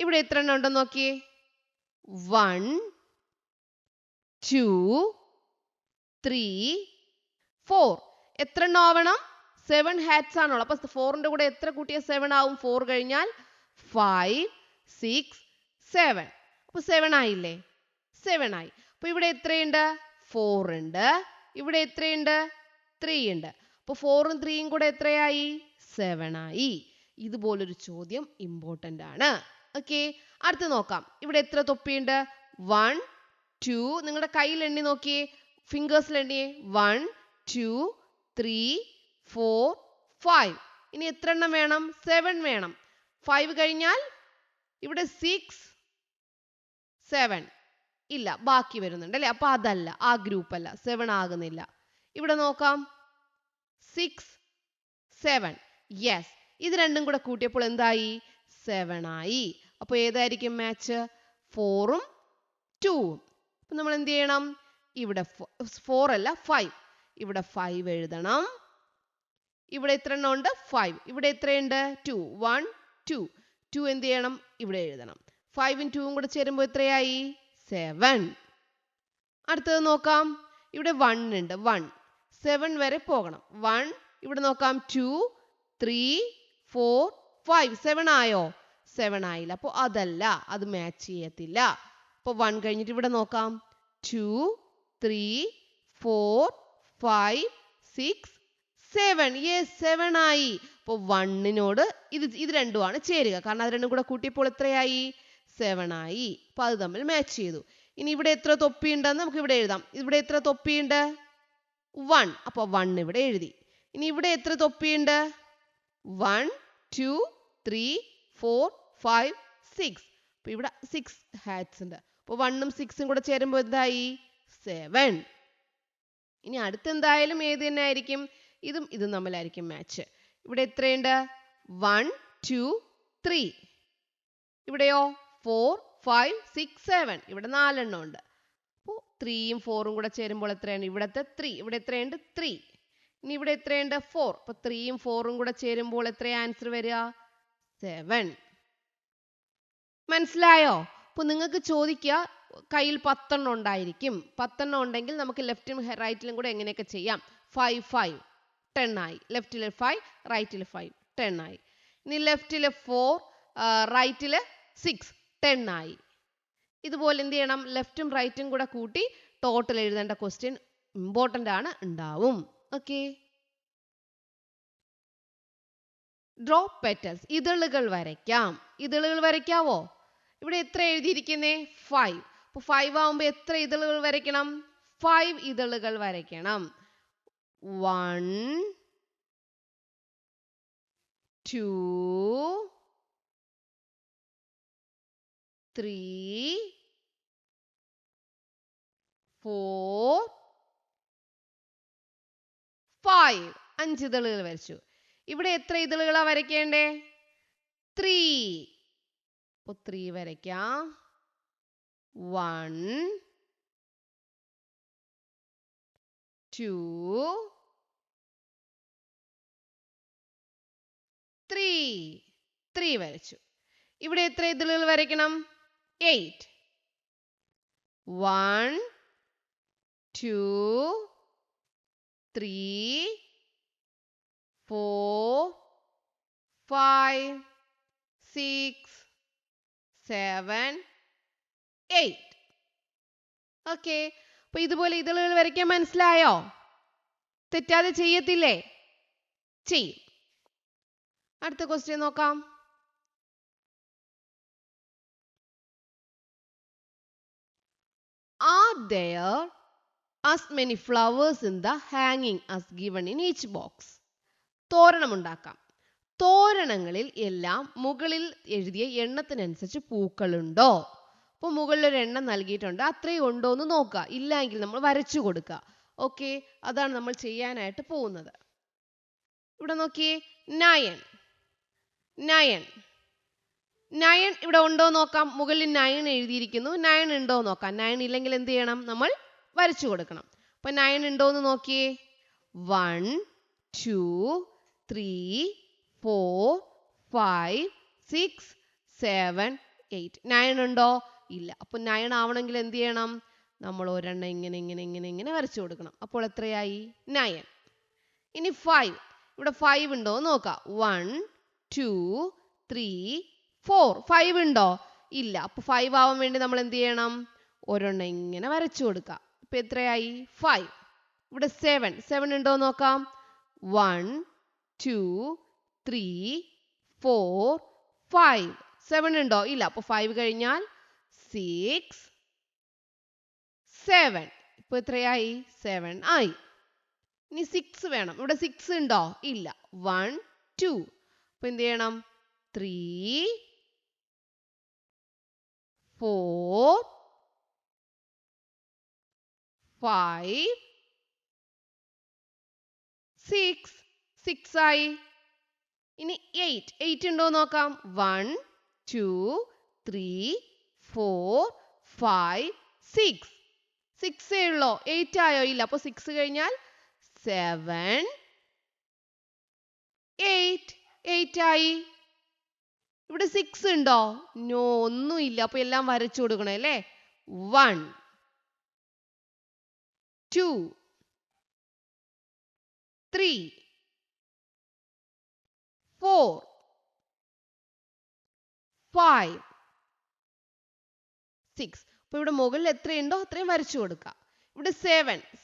ഇവിടെ എത്ര എണ്ണം ഉണ്ടെന്ന് നോക്കിയേ. 1 2 3 4. എത്ര എണ്ണം ആവണം? 7 ഹാറ്റ്സ് ആണുള്ളത്. അപ്പൊ 4ന്റെ കൂടെ എത്ര കൂട്ടിയ 7 ആവും? 4 കഴിഞ്ഞാൽ 5 6 7. അപ്പൊ 7 ആയില്ലേ? 7 ആയി. അപ്പൊ ഇവിടെ എത്രയുണ്ട്? 4 ഉണ്ട്. ഇവിടെ എത്രയുണ്ട്? 3 ഉണ്ട്. അപ്പൊ 4ഉം 3യും കൂടെ എത്രയായി? 7 ആയി. ഇതുപോലൊരു ചോദ്യം ഇമ്പോർട്ടൻ്റ് ആണ്. ഓക്കെ, അടുത്ത് നോക്കാം. ഇവിടെ എത്ര തൊപ്പിയുണ്ട്? 1 2. നിങ്ങളുടെ കയ്യിൽ എണ്ണി നോക്കിയേ, ഫിംഗേഴ്സിൽ എണ്ണിയേ. 1 2 3 4 5. ഇനി എത്ര എണ്ണം വേണം? 7 വേണം. 5 കഴിഞ്ഞാൽ ഇവിടെ 6 7 ഇല്ല, ബാക്കി വരുന്നുണ്ട് അല്ലേ? അപ്പൊ അതല്ല, ആ ഗ്രൂപ്പ് അല്ല, 7 ആകുന്നില്ല. ഇവിടെ നോക്കാം, 6 7. യെസ്, ഇത് രണ്ടും കൂടെ കൂട്ടിയപ്പോൾ എന്തായി? 7 ആയി. അപ്പോൾ ഏതായിരിക്കും മാച്ച്? 4ഉം 2ഉം. അപ്പൊ നമ്മൾ എന്ത് ചെയ്യണം? ഇവിടെ 4 അല്ല 5. ഇവിടെ 5 എഴുതണം. ഇവിടെ എത്ര എണ്ണം ഉണ്ട്? 5. ഇവിടെ എത്രയുണ്ട്? 2 1 2. 2 എന്ത് ചെയ്യണം? ഇവിടെ എഴുതണം. 5ഉം 2ഉം കൂടെ ചേരുമ്പോൾ എത്രയായി? 7. അടുത്തത് നോക്കാം. ഇവിടെ 1 ഉണ്ട്. 1 7 വരെ പോകണം. 1 ഇവിടെ നോക്കാം. 2 3 4 5. 7 ആയോ? 7 ആയില്ല. അപ്പോൾ അതല്ല, അത് മാച്ച് ചെയ്യത്തില്ല. അപ്പോൾ 1 കഴിഞ്ഞിട്ട് ഇവിടെ നോക്കാം. 2 3 4 5 6 7. യെസ് 7 ആയി. അപ്പോൾ 1നോട് ഇത് രണ്ടുമാണ് ചേരുക. കാരണം അത് രണ്ടും കൂടെ കൂട്ടിയപ്പോൾ എത്രയായി? 7 ആയി. അപ്പോൾ അത് തമ്മിൽ മാച്ച് ചെയ്തു. ഇനി ഇവിടെ എത്ര തൊപ്പിയുണ്ടെന്ന് നമുക്ക് ഇവിടെ എഴുതാം. ഇവിടെ എത്ര തൊപ്പിയുണ്ട്? 1. അപ്പോൾ 1 ഇവിടെ എഴുതി. ഇനി ഇവിടെ എത്ര തൊപ്പിയുണ്ട്? 1 2 3 4 5 6. അപ്പോൾ ഇവിടെ 6 ഹാറ്റ്സ് ഉണ്ട്. അപ്പോൾ 1ഉം 6ഉം കൂടെ ചേരുമ്പോൾ എന്തായി? 7. ഇനി അടുത്ത് എന്തായാലും ഏത് തന്നെ ആയിരിക്കും? ഇതും തമ്മിലായിരിക്കും മാച്ച്. ഇവിടെ എത്രയുണ്ട്? 1 2 3. ഇവിടെയോ 4 5 6 7. ഇവിടെ 4 എണ്ണം ഉണ്ട്. അപ്പോൾ 3ഉം 4ഉം കൂടെ ചേരുമ്പോൾ എത്രയാണ്? ഇവിടത്തെ 3. ഇവിടെ എത്രയുണ്ട്? 3. ഇനി ഇവിടെ എത്രയുണ്ട്? 4. അപ്പോൾ 3ഉം 4ഉം കൂടെ ചേരുമ്പോൾ എത്രയാ ആൻസർ വരിക? 7. മനസ്സിലായോ? അപ്പോൾ നിങ്ങൾക്ക് ചോദിക്കുക, കയ്യിൽ 10 എണ്ണം ഉണ്ടായിരിക്കും. 10 എണ്ണം ഉണ്ടെങ്കിൽ നമുക്ക് ലെഫ്റ്റും റൈറ്റിലും കൂടെ എങ്ങനെയൊക്കെ ചെയ്യാം? 5 5 10 ആയി. ലെഫ്റ്റിൽ 5 റൈറ്റിൽ 5 10 ആയി. ഇനി ലെഫ്റ്റിൽ 4 റൈറ്റിൽ 6 10 ആയി. ഇതുപോലെ എന്ത് ചെയ്യണം? ലെഫ്റ്റും റൈറ്റും കൂടെ കൂട്ടി ടോട്ടൽ എഴുതേണ്ട ക്വസ്റ്റ്യൻ ഇമ്പോർട്ടൻ്റ് ആണ്, ഉണ്ടാവും. ഓക്കെ. Draw petals. ഇതളുകൾ വരയ്ക്കാം. ഇതളുകൾ വരയ്ക്കാവോ? ഇവിടെ എത്ര എഴുതിയിരിക്കുന്നേ? 5. അപ്പോൾ 5 ആവുമ്പോൾ എത്ര ഇതളുകൾ വരയ്ക്കണം? 5 ഇതളുകൾ വരയ്ക്കണം. 1 2 3 4 5. 5 ഇതളുകൾ വരച്ചു. ഇവിടെ എത്ര ഇതളുകളാ വരയ്ക്കേണ്ടേ? 3. അപ്പോൾ 3 വരയ്ക്കാം. 1 2 3. 3 വരച്ചു. ഇവിടെ എത്ര ഇതളുകൾ വരയ്ക്കണം? 8. 1 2 3 4 5 6 7 8. ഓക്കെ. അപ്പൊ ഇതുപോലെ ഇതളുകൾ വരയ്ക്കാൻ മനസ്സിലായോ? തെറ്റാതെ ചെയ്യത്തില്ലേ? ചെയ്യും. അടുത്ത ക്വസ്റ്റ്യൻ നോക്കാം. Are there as many flowers in the hanging as given in each box? തോരണം ഉണ്ടാക്കാം. തോരണങ്ങളിൽ എല്ലാം മുകളിൽ എഴുതിയ എണ്ണത്തിനനുസരിച്ച് പൂക്കളുണ്ടോ? അപ്പോൾ മുകളിൽ ഒരു എണ്ണം നൽകിയിട്ടുണ്ട്, അത്രയും ഉണ്ടോ എന്ന് നോക്കുക. ഇല്ല എങ്കിൽ നമ്മൾ വരച്ചു കൊടുക്കുക. ഓക്കെ, അതാണ് നമ്മൾ ചെയ്യാനായിട്ട് പോകുന്നത്. ഇവിടെ നോക്കിയേ, 9 ഇവിടെ ഉണ്ടോ നോക്കാം. മുകളിൽ 9 എഴുതിയിരിക്കുന്നു. 9 ഉണ്ടോ നോക്കാം. 9 ഇല്ലെങ്കിൽ എന്ത് ചെയ്യണം? നമ്മൾ വരച്ചു കൊടുക്കണം. അപ്പൊ 9 ഉണ്ടോ എന്ന് നോക്കിയേ. 1 2 3 4 5 6 7 8. 9 ഉണ്ടോ? ഇല്ല. അപ്പൊ 9 ആവണമെങ്കിൽ എന്ത് ചെയ്യണം? നമ്മൾ ഒരെണ്ണം ഇങ്ങനെ വരച്ചു കൊടുക്കണം. അപ്പോൾ എത്രയായി? 9. ഇനി 5. ഇവിടെ 5 ഉണ്ടോ നോക്കാം. 1 2 3 4. 5 ഉണ്ടോ? ഇല്ല. അപ്പൊ 5 ആവാൻ വേണ്ടി നമ്മൾ എന്ത് ചെയ്യണം? ഒരെണ്ണം ഇങ്ങനെ വരച്ചു കൊടുക്കാം. ഇപ്പൊ എത്രയായി? 5. ഇവിടെ 7 ഉണ്ടോ നോക്കാം. 1 2 3 4 5. 7 ഉണ്ടോ? ഇല്ല. അപ്പൊ 5 കഴിഞ്ഞാൽ 6 7. ഇപ്പൊ എത്രയായി? 7 ആയി. ഇനി 6 വേണം. ഇവിടെ 6 ഉണ്ടോ? ഇല്ല. 1 2. അപ്പൊ എന്ത് ചെയ്യണം? 3 4 5 6. 6 ആയി. ഇനി 8 ഉണ്ടോ നോക്കാം. 1 2 3 4 5 6. 6 ഉള്ളോ? 8 ആയോ? ഇല്ല. അപ്പൊ 6 കഴിഞ്ഞാൽ 7 8. 8 ആയി. ഇവിടെ 6 ഉണ്ടോ? നോ, ഒന്നുമില്ല. അപ്പൊ എല്ലാം വരച്ചു കൊടുക്കണം അല്ലേ. 1 2 3 4 5 6. അപ്പൊ ഇവിടെ മുകളിൽ എത്രയുണ്ടോ അത്രയും വരച്ചു കൊടുക്കുക. ഇവിടെ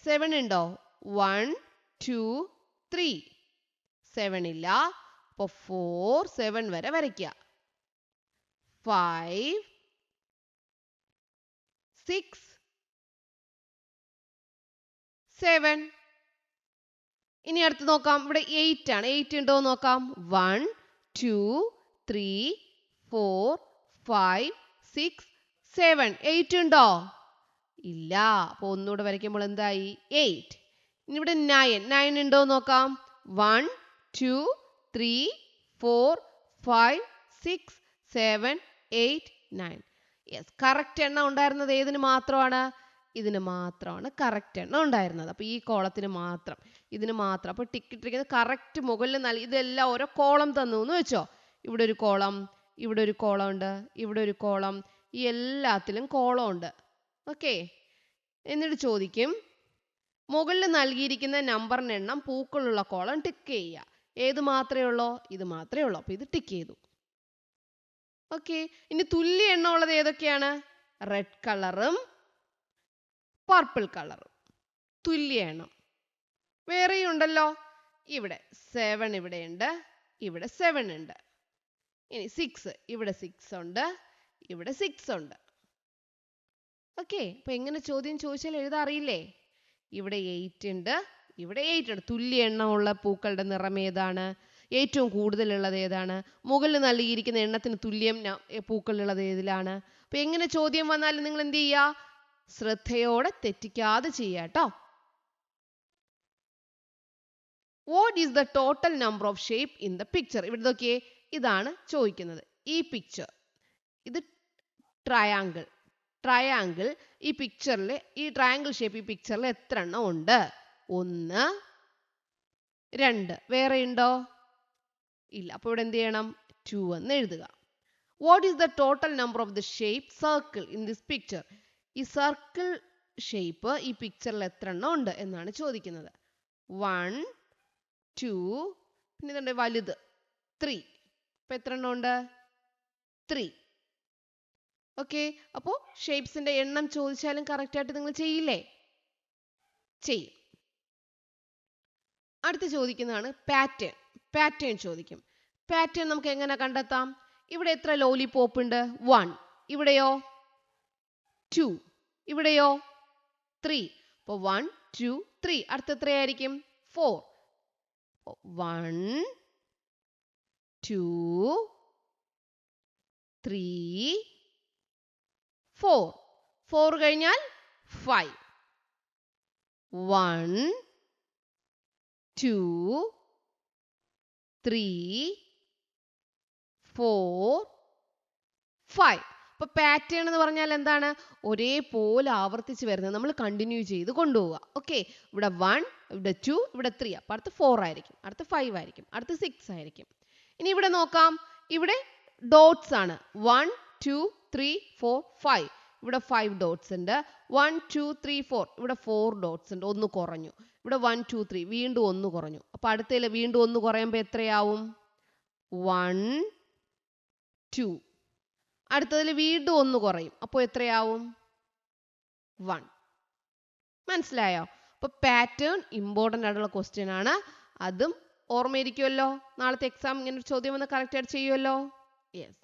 7 ഉണ്ടോ? 1 2 3 7 ഇല്ല. അപ്പോൾ 4 7 വരെ വരയ്ക്കുക. 5 6 7. ഇനി അടുത്ത് നോക്കാം. ഇവിടെ 8 ആണ്. 8 ഉണ്ടോ എന്ന് നോക്കാം. 1 2 3 4 5 6 7. 8 ഉണ്ടോ? ഇല്ല. അപ്പോൾ ഒന്നുകൂടെ വരയ്ക്കുമ്പോൾ എന്തായി? 8. ഇനി ഇവിടെ 9 ഉണ്ടോ എന്ന് നോക്കാം. 1 2 3 4 5 6 7 8 9. യെസ്, കറക്റ്റ് എണ്ണം ഉണ്ടായിരുന്നത് ഏതിന് മാത്രമാണ്? ഇതിന് മാത്രമാണ് കറക്റ്റ് എണ്ണം ഉണ്ടായിരുന്നത്. അപ്പോൾ ഈ കോളത്തിന് മാത്രം, ഇതിന് മാത്രം. അപ്പോൾ ടിക്ക് ഇട്ടിരിക്കുന്നത് കറക്റ്റ് മുകളിൽ നൽകി. ഇതെല്ലാം ഓരോ കോളം തന്നു എന്ന് വെച്ചോ. ഇവിടെ ഒരു കോളം, ഇവിടെ ഒരു കോളം ഉണ്ട്, ഇവിടെ ഒരു കോളം, ഈ എല്ലാത്തിലും കോളം ഉണ്ട്. ഓക്കെ. എന്നിട്ട് ചോദിക്കും, മുകളിൽ നൽകിയിരിക്കുന്ന നമ്പറിന് എണ്ണം പൂക്കളുള്ള കോളം ടിക്ക് ചെയ്യുക. ഏത് മാത്രമേ ഉള്ളൂ? ഇത് മാത്രമേ ഉള്ളൂ. അപ്പോൾ ഇത് ടിക്ക് ചെയ്തു. ഓക്കെ. ഇനി തുല്യ എണ്ണം ഉള്ളത് ഏതൊക്കെയാണ്? റെഡ് കളറും പർപ്പിൾ കളറും തുല്യ എണ്ണം. വേറെയും ഉണ്ടല്ലോ. ഇവിടെ 7 ഇവിടെയുണ്ട്, ഇവിടെ 7 ഉണ്ട്. ഇനി 6, ഇവിടെ 6 ഉണ്ട്, ഇവിടെ 6 ഉണ്ട്. ഓക്കെ. അപ്പൊ എങ്ങനെ ചോദ്യം ചോദിച്ചാൽ എഴുതാൻ അറിയില്ലേ? ഇവിടെ 8 ഉണ്ട്, ഇവിടെ 8 ഉണ്ട്. തുല്യ എണ്ണമുള്ള പൂക്കളുടെ നിറം ഏതാണ്? ഏറ്റവും കൂടുതലുള്ളത് ഏതാണ്? മുകളിൽ നൽകിയിരിക്കുന്ന എണ്ണത്തിന് തുല്യം പൂക്കളുള്ളത് ഏതിലാണ്? അപ്പൊ എങ്ങനെ ചോദ്യം വന്നാലും നിങ്ങൾ എന്ത് ചെയ്യുക? ശ്രദ്ധയോടെ തെറ്റിക്കാതെ ചെയ്യുക കേട്ടോ. What is the total number of shape in the picture? ഇവിടെ നോക്കിയേ, ഇതാണ് ചോദിക്കുന്നത്. ഈ പിക്ചർ, ഇത് ട്രയാങ്കിൾ. ട്രയാങ്കിൾ ഈ പിക്ചറിൽ, ഈ ട്രയാങ്കിൾ ഷേപ്പ് ഈ പിക്ചറിൽ എത്ര എണ്ണം ഉണ്ട്? 1 2. വേറെ ഉണ്ടോ? ഇല്ല. അപ്പോൾ ഇവിടെ എന്ത് ചെയ്യണം? 2 എന്ന് എഴുതുക. What is the total number of the shape circle in this picture? ഈ സർക്കിൾ ഷേപ്പ് ഈ പിക്ചറിൽ എത്ര എണ്ണം ഉണ്ട് എന്നാണ് ചോദിക്കുന്നത്. 1 2, പിന്നെ ഇതുണ്ട് വലുത് 3. അപ്പൊ എത്ര എണ്ണം ഉണ്ട്? 3. ഓക്കെ. അപ്പോൾ ഷേപ്സിന്റെ എണ്ണം ചോദിച്ചാലും കറക്റ്റ് ആയിട്ട് നിങ്ങൾ ചെയ്യില്ലേ? ചെയ്യും. അടുത്ത് ചോദിക്കുന്നതാണ് പാറ്റേൺ. പാറ്റേൺ ചോദിക്കും. പാറ്റേൺ നമുക്ക് എങ്ങനെ കണ്ടെത്താം? ഇവിടെ എത്ര ലോലിപോപ്പ് ഉണ്ട്? 1. ഇവിടെയോ? 2. ഇവിടെയോ? 3. അപ്പോൾ 1 2 3. അടുത്ത എത്രയായിരിക്കും? 4. 1 2 3 4. 4 കഴിഞ്ഞാൽ 5. 1 2 3 4 5. അപ്പൊ പാറ്റേൺ എന്ന് പറഞ്ഞാൽ എന്താണ്? ഒരേപോലെ ആവർത്തിച്ച് വരുന്നത് നമ്മൾ കണ്ടിന്യൂ ചെയ്ത് കൊണ്ടുപോവുക. ഓക്കെ. ഇവിടെ 1, ഇവിടെ 2, ഇവിടെ 3. അപ്പൊ അടുത്ത് 4 ആയിരിക്കും, അടുത്ത് 5 ആയിരിക്കും, അടുത്ത് 6 ആയിരിക്കും. ഇനി ഇവിടെ നോക്കാം. ഇവിടെ ഡോട്ട്സ് ആണ്. 1 2 3 4 5. ഇവിടെ 5 ഡോട്ട്സ് ഉണ്ട്. 1 2 3 4. ഇവിടെ 4 ഡോട്ട്സ് ഉണ്ട്. ഒന്ന് കുറഞ്ഞു. ഇവിടെ 1 2 3. വീണ്ടും ഒന്ന് കുറഞ്ഞു. അപ്പൊ അടുത്തതിൽ വീണ്ടും ഒന്ന് കുറയുമ്പോൾ എത്രയാവും? 1 2. അടുത്തതിൽ വീണ്ടും ഒന്ന് കുറയും. അപ്പോൾ എത്രയാവും? 1. മനസ്സിലായോ? അപ്പൊ പാറ്റേൺ ഇമ്പോർട്ടൻ്റ് ആയിട്ടുള്ള ക്വസ്റ്റ്യൻ ആണ്. അതും ഓർമ്മയിരിക്കുമല്ലോ. നാളത്തെ എക്സാം ഇങ്ങനെ ഒരു ചോദ്യം വന്ന് കറക്റ്റ് ആയിട്ട് ചെയ്യുമല്ലോ. Yes.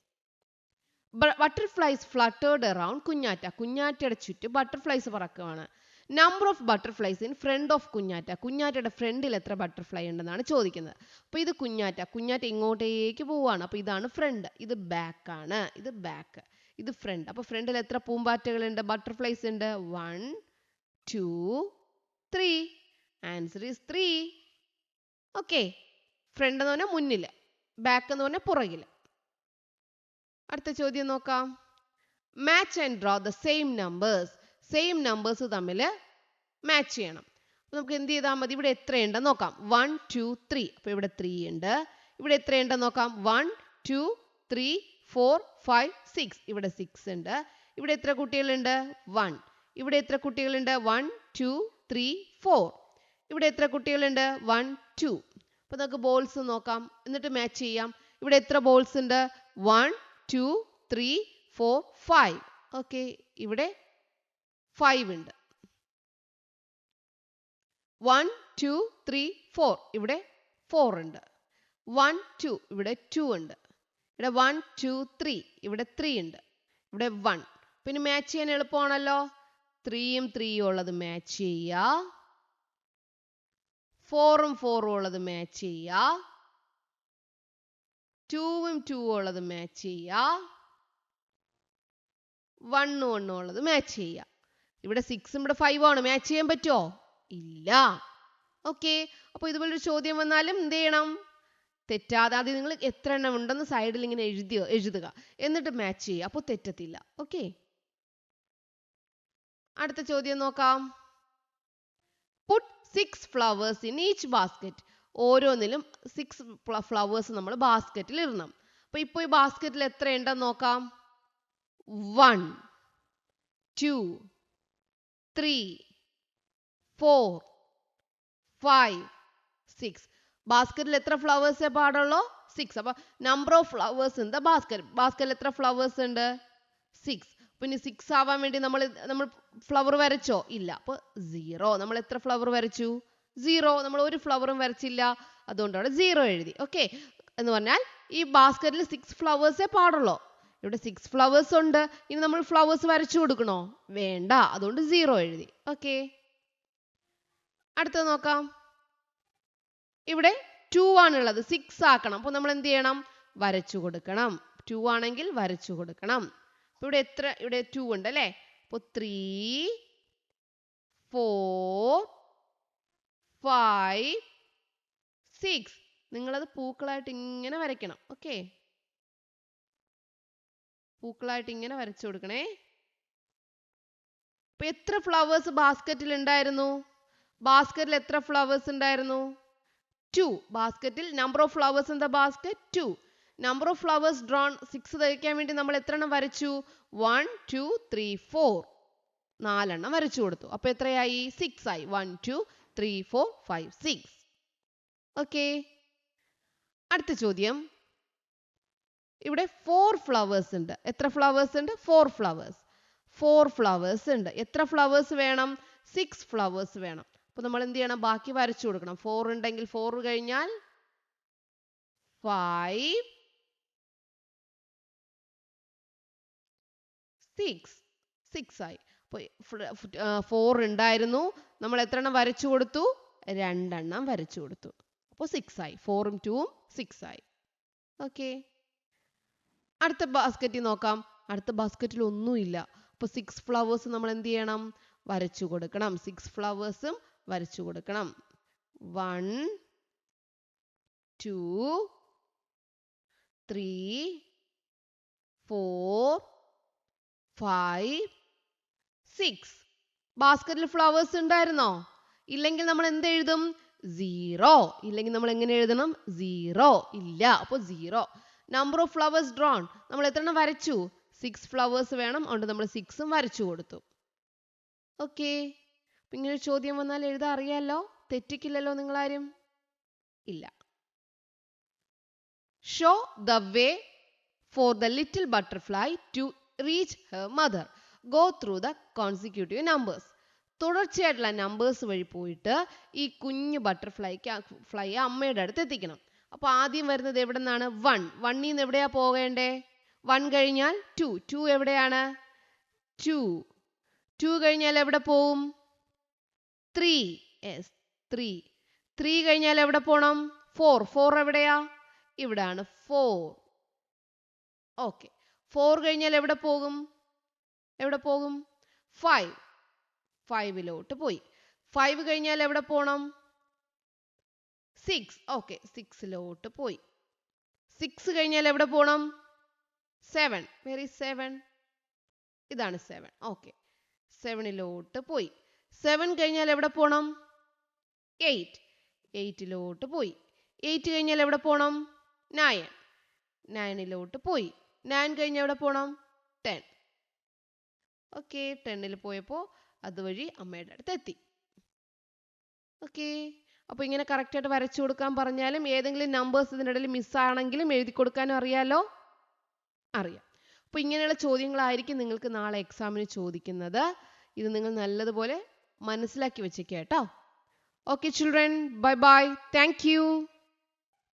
Butterflies fluttered around Kunjatta. കുഞ്ഞാറ്റയുടെ ചുറ്റും ബട്ടർഫ്ലൈസ് പറക്കുകയാണ്. Number of butterflies in front of Kunjatta. കുഞ്ഞാറ്റയുടെ ഫ്രണ്ടിൽ എത്ര ബട്ടർഫ്ലൈ ഉണ്ടെന്നാണ് ചോദിക്കുന്നത്. അപ്പോൾ ഇത് കുഞ്ഞാറ്റ. കുഞ്ഞാറ്റ ഇങ്ങോട്ടേക്ക് പോവുകയാണ്. അപ്പോൾ ഇതാണ് ഫ്രണ്ട്, ഇത് ബാക്ക് ആണ്, ഇത് ബാക്ക്, ഇത് ഫ്രണ്ട്. അപ്പോൾ ഫ്രണ്ടിൽ എത്ര പൂമ്പാറ്റകളുണ്ട്? ബട്ടർഫ്ലൈസ് ഉണ്ട്? 1 2 3. Answer is 3. ഓക്കെ. ഫ്രണ്ട് എന്ന് പറഞ്ഞാൽ മുന്നിൽ, ബാക്ക് എന്ന് പറഞ്ഞാൽ പുറകിൽ. അടുത്ത ചോദ്യം നോക്കാം. Match and draw the same numbers. Same numbers തമ്മിൽ മാച്ച് ചെയ്യണം. അപ്പോൾ നമുക്ക് എന്ത് ചെയ്താൽ മതി? ഇവിടെ എത്രയുണ്ടെന്ന് നോക്കാം. 1 2 3. അപ്പോൾ ഇവിടെ 3 ഉണ്ട്. ഇവിടെ എത്രയുണ്ടെന്ന് നോക്കാം. 1 2 3 4 5 6. ഇവിടെ 6 ഉണ്ട്. ഇവിടെ എത്ര കുട്ടികളുണ്ട്? 1. ഇവിടെ എത്ര കുട്ടികളുണ്ട്? 1 2 3 4. ഇവിടെ എത്ര കുട്ടികളുണ്ട്? 1 2. അപ്പോൾ നമുക്ക് ബോൾസ് നോക്കാം, എന്നിട്ട് മാച്ച് ചെയ്യാം. ഇവിടെ എത്ര ബോൾസ് ഉണ്ട്? 1 2 3 4 5. ഓക്കെ. ഇവിടെ 5 ഉണ്ട്. 1 2 3 4 ഇവിടെ 4 ഉണ്ട്. 1 2 ഇവിടെ 2 ഉണ്ട്. ഇവിടെ 1 2 3 ഇവിടെ 3 ഉണ്ട്. ഇവിടെ 1. പിന്നെ മാച്ച് ചെയ്യാൻ എളുപ്പമാണല്ലോ. 3യും 3യും ഉള്ളത് മാച്ച് ചെയ്യുക. 4ഉം 4ഉം ഉള്ളത് മാച്ച് ചെയ്യുക. 2ഉം 2ഉം ഉള്ളത് മാച്ച് ചെയ്യുക. 1ഉം 1ഉം ഉള്ളത് മാച്ച് ചെയ്യുക. ഇവിടെ 6ഉം ഇവിടെ 5ഉം ആണ്. മാച്ച് ചെയ്യാൻ പറ്റുമോ? ഇല്ല. ഓക്കെ. അപ്പോൾ ഇതുപോലൊരു ചോദ്യം വന്നാലും എന്ത് ചെയ്യണം? തെറ്റാതെ ആദ്യം നിങ്ങൾ എത്ര എണ്ണം ഉണ്ടെന്ന് സൈഡിൽ ഇങ്ങനെ എഴുതുക. എന്നിട്ട് മാച്ച് ചെയ്യുക. അപ്പോൾ തെറ്റത്തില്ല. ഓക്കെ. അടുത്ത ചോദ്യം നോക്കാം. Puttu 6 flowers in each basket. ഓരോന്നിലും 6 flowers നമ്മൾ ബാസ്ക്കറ്റിൽ ഇടണം. അപ്പോൾ ഇപ്പോൾ ഈ ബാസ്ക്കറ്റിൽ എത്ര ഉണ്ടെന്ന് നോക്കാം. 1 2 3 4 5 6. ബാസ്ക്കറ്റിൽ എത്ര ഫ്ലവേഴ്സേ പാടുള്ളൂ? 6. അപ്പോൾ number of flowers in the basket. ബാസ്ക്കറ്റിൽ എത്ര ഫ്ലവേഴ്സ് ഉണ്ട്? 6. പിന്നെ 6 ആവാൻ വേണ്ടി നമ്മൾ ഫ്ലവർ വരച്ചോ? ഇല്ല. അപ്പോൾ 0. നമ്മൾ എത്ര ഫ്ലവർ വരച്ചു? 0. നമ്മൾ ഒരു ഫ്ലവറും വരച്ചില്ല. അതുകൊണ്ടാണ് 0 എഴുതി. ഓക്കെ. എന്ന് പറഞ്ഞാൽ ഈ ബാസ്ക്കറ്റിൽ 6 ഫ്ലവേഴ്സേ പാടുള്ളൂ. ഇവിടെ 6 ഫ്ലവേഴ്സ് ഉണ്ട്. ഇനി നമ്മൾ ഫ്ലവേഴ്സ് വരച്ചു കൊടുക്കണോ? വേണ്ട. അതുകൊണ്ട് 0 എഴുതി. ഓക്കെ. അടുത്തത് നോക്കാം. ഇവിടെ 2 ആണുള്ളത്. 6 ആക്കണം. അപ്പോൾ നമ്മൾ എന്ത് ചെയ്യണം? വരച്ചു കൊടുക്കണം. 2 ആണെങ്കിൽ വരച്ചു കൊടുക്കണം. അപ്പോൾ ഇവിടെ 2 ഉണ്ട് അല്ലേ? അപ്പോൾ 3 4 5 6. നിങ്ങളത് പൂക്കളായിട്ട് ഇങ്ങനെ വരയ്ക്കണം. ഓക്കെ. പൂക്കളായിട്ട് ഇങ്ങനെ വരച്ചു കൊടുക്കണേ. അപ്പോൾ എത്ര ഫ്ലവേഴ്സ് ബാസ്ക്കറ്റിൽ ഉണ്ടായിരുന്നു? ബാസ്ക്കറ്റിൽ എത്ര ഫ്ലവേഴ്സ് ഉണ്ടായിരുന്നു? 2. ബാസ്ക്കറ്റിൽ number of flowers in the basket 2. Number of flowers drawn 6 തയ്ക്കാൻ വേണ്ടി നമ്മൾ എത്ര എണ്ണം വരച്ചു? 1 2 3 4. 4 എണ്ണം വരച്ചു കൊടുത്തു. അപ്പോൾ എത്രയായി? 6 ആയി. 1 2 3 4 5 6. ഓക്കെ. അടുത്ത ചോദ്യം. ഇവിടെ 4 ഫ്ലവേഴ്സ് ഉണ്ട്. എത്ര ഫ്ലവേഴ്സ് ഉണ്ട്? 4 ഫ്ലവേഴ്സ്. 4 ഫ്ലവേഴ്സ് ഉണ്ട്. എത്ര ഫ്ലവേഴ്സ് വേണം? 6 ഫ്ലവേഴ്സ് വേണം. അപ്പോൾ നമ്മൾ എന്ത് ചെയ്യണം? ബാക്കി വരച്ചു കൊടുക്കണം. 4 ഉണ്ടെങ്കിൽ 4 കഴിഞ്ഞാൽ 5 6. 6 ആയി. അപ്പോൾ 4 ഉണ്ടായിരുന്നു. നമ്മൾ എത്ര എണ്ണം വരച്ചു കൊടുത്തു? 2 എണ്ണം വരച്ചു കൊടുത്തു. അപ്പോൾ 6 ആയി. 4ഉം 2ഉം 6 ആയി. ഓക്കെ. അടുത്ത ബാസ്ക്കറ്റിൽ നോക്കാം. അടുത്ത ബാസ്ക്കറ്റിൽ ഒന്നുമില്ല. അപ്പോൾ 6 ഫ്ലവേഴ്സ് നമ്മൾ എന്ത് ചെയ്യണം? വരച്ചു കൊടുക്കണം. 6 ഫ്ലവേഴ്സും വരച്ചു കൊടുക്കണം. 1 2 3 4 5 6. ബാസ്ക്കറ്റിൽ ഫ്ലവേഴ്സ് ഉണ്ടായിരുന്നോ? ഇല്ലെങ്കിൽ നമ്മൾ എന്ത് എഴുതും? 0. ഇല്ലെങ്കിൽ നമ്മൾ എങ്ങനെ എഴുതണം? 0. ഇല്ല. അപ്പോൾ 0. നമ്പർ ഓഫ് ഫ്ലവേഴ്സ് ഡ്രോൺ നമ്മൾ എത്ര എണ്ണം വരച്ചു? 6 ഫ്ലവേഴ്സ് വേണം. അതുകൊണ്ട് നമ്മൾ 6ഉം വരച്ചു കൊടുത്തു. ഓക്കെ. ഇങ്ങനെ ചോദ്യം വന്നാൽ എഴുതാൻ അറിയാലോ. തെറ്റിക്കില്ലല്ലോ നിങ്ങളാരും? ഇല്ല. Show the way for the little butterfly to reach her mother. Go through the consecutive numbers. തുടർച്ചയായിട്ടുള്ള നമ്പേഴ്സ് വഴി പോയിട്ട് ഈ കുഞ്ഞു ഫ്ലൈ അമ്മയുടെ അടുത്ത് എത്തിക്കണം. അപ്പോൾ ആദ്യം വരുന്നത് എവിടെ നിന്നാണ്? 1. 1ൽ നിന്ന് എവിടെയാ പോകേണ്ടേ? 1 കഴിഞ്ഞാൽ 2. 2 എവിടെയാണ്? 2. 2 കഴിഞ്ഞാൽ എവിടെ പോവും? 3. yes 3. 3 കഴിഞ്ഞാൽ എവിടെ പോണം? 4. 4 എവിടെയാ? ഇവിടാണ് 4. ഓക്കെ. 4 കഴിഞ്ഞാൽ എവിടെ പോകും? 5. 5ലോട്ട് പോയി. 5 കഴിഞ്ഞാൽ എവിടെ പോണം? 6. ഓക്കെ. 6ലോട്ട് പോയി. 6 കഴിഞ്ഞാൽ എവിടെ പോണം? 7. വെരി 7. ഇതാണ് 7. ഓക്കെ. 7ലോട്ട് പോയി. 7 കഴിഞ്ഞാൽ എവിടെ പോണം? 8. 8ലോട്ട് പോയി. 8 കഴിഞ്ഞാൽ എവിടെ പോണം? 9. 9ലോട്ട് പോയി. 9 കഴിഞ്ഞാൽ എവിടെ പോണം? 10. ഓക്കെ. 10ൽ പോയപ്പോൾ അതുവഴി അമ്മയുടെ അടുത്ത് എത്തി. ഓക്കെ. അപ്പോൾ ഇങ്ങനെ കറക്റ്റായിട്ട് വരച്ചു കൊടുക്കാൻ പറഞ്ഞാലും ഏതെങ്കിലും നമ്പേഴ്സ് ഇതിനിടയിൽ മിസ്സാണെങ്കിലും എഴുതി കൊടുക്കാനും അറിയാലോ? അറിയാം. അപ്പോൾ ഇങ്ങനെയുള്ള ചോദ്യങ്ങളായിരിക്കും നിങ്ങൾക്ക് നാളെ എക്സാമിന് ചോദിക്കുന്നത്. ഇത് നിങ്ങൾ നല്ലതുപോലെ മനസ്സിലാക്കി വെച്ചേക്കുക കേട്ടോ. Okay children, bye bye, thank you.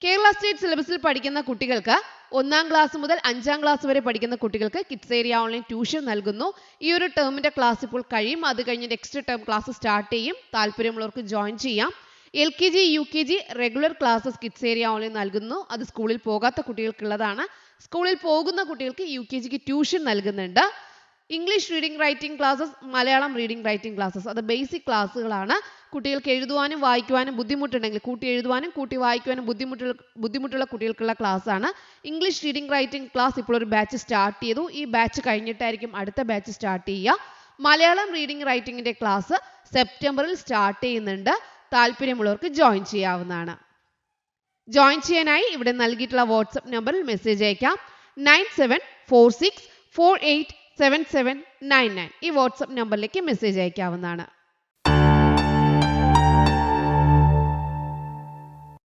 Kerala state സിലബസിൽ പഠിക്കുന്ന കുട്ടികൾക്ക് 1-ാം ക്ലാസ് മുതൽ 5-ാം ക്ലാസ് വരെ പഠിക്കുന്ന കുട്ടികൾക്ക് കിഡ്സ് ഏരിയ ഓൺലൈൻ ട്യൂഷൻ നൽകുന്നു. ഈ ഒരു ടേമിന്റെ ക്ലാസ് ഇപ്പോൾ കഴിയും. അത് കഴിഞ്ഞ് നെക്സ്റ്റ് ടേം ക്ലാസ് സ്റ്റാർട്ട് ചെയ്യും. താല്പര്യമുള്ളവർക്ക് ജോയിൻ ചെയ്യാം. LKG UKG regular classes kids area online നൽകുന്നു. അത് സ്കൂളിൽ പോകാത്ത കുട്ടികൾക്കുള്ളതാണ്. സ്കൂളിൽ പോകുന്ന കുട്ടികൾക്ക് UKGക്ക് ട്യൂഷൻ നൽകുന്നുണ്ട്. English reading writing classes, Malayalam reading writing classes, അത് ബേസിക് ക്ലാസ്സുകളാണ്. കുട്ടികൾക്ക് എഴുതുവാനും വായിക്കുവാനും ബുദ്ധിമുട്ടുണ്ടെങ്കിൽ, കൂട്ടി എഴുതുവാനും കൂട്ടി വായിക്കുവാനും ബുദ്ധിമുട്ടുള്ള കുട്ടികൾക്കുള്ള ക്ലാസ് ആണ്. ഇംഗ്ലീഷ് റീഡിംഗ് റൈറ്റിംഗ് ക്ലാസ് ഇപ്പോൾ ഒരു ബാച്ച് സ്റ്റാർട്ട് ചെയ്തു. ഈ ബാച്ച് കഴിഞ്ഞിട്ടായിരിക്കും അടുത്ത ബാച്ച് സ്റ്റാർട്ട് ചെയ്യുക. മലയാളം റീഡിംഗ് റൈറ്റിംഗിന്റെ ക്ലാസ് സെപ്റ്റംബറിൽ സ്റ്റാർട്ട് ചെയ്യുന്നുണ്ട്. താല്പര്യമുള്ളവർക്ക് ജോയിൻ ചെയ്യാവുന്നതാണ്. ജോയിൻ ചെയ്യാനായി ഇവിടെ നൽകിയിട്ടുള്ള വാട്സ്ആപ്പ് നമ്പറിൽ മെസ്സേജ് അയക്കാം. 9746487799 ഈ വാട്സ്ആപ്പ് നമ്പറിലേക്ക് മെസ്സേജ് അയക്കാവുന്നതാണ്.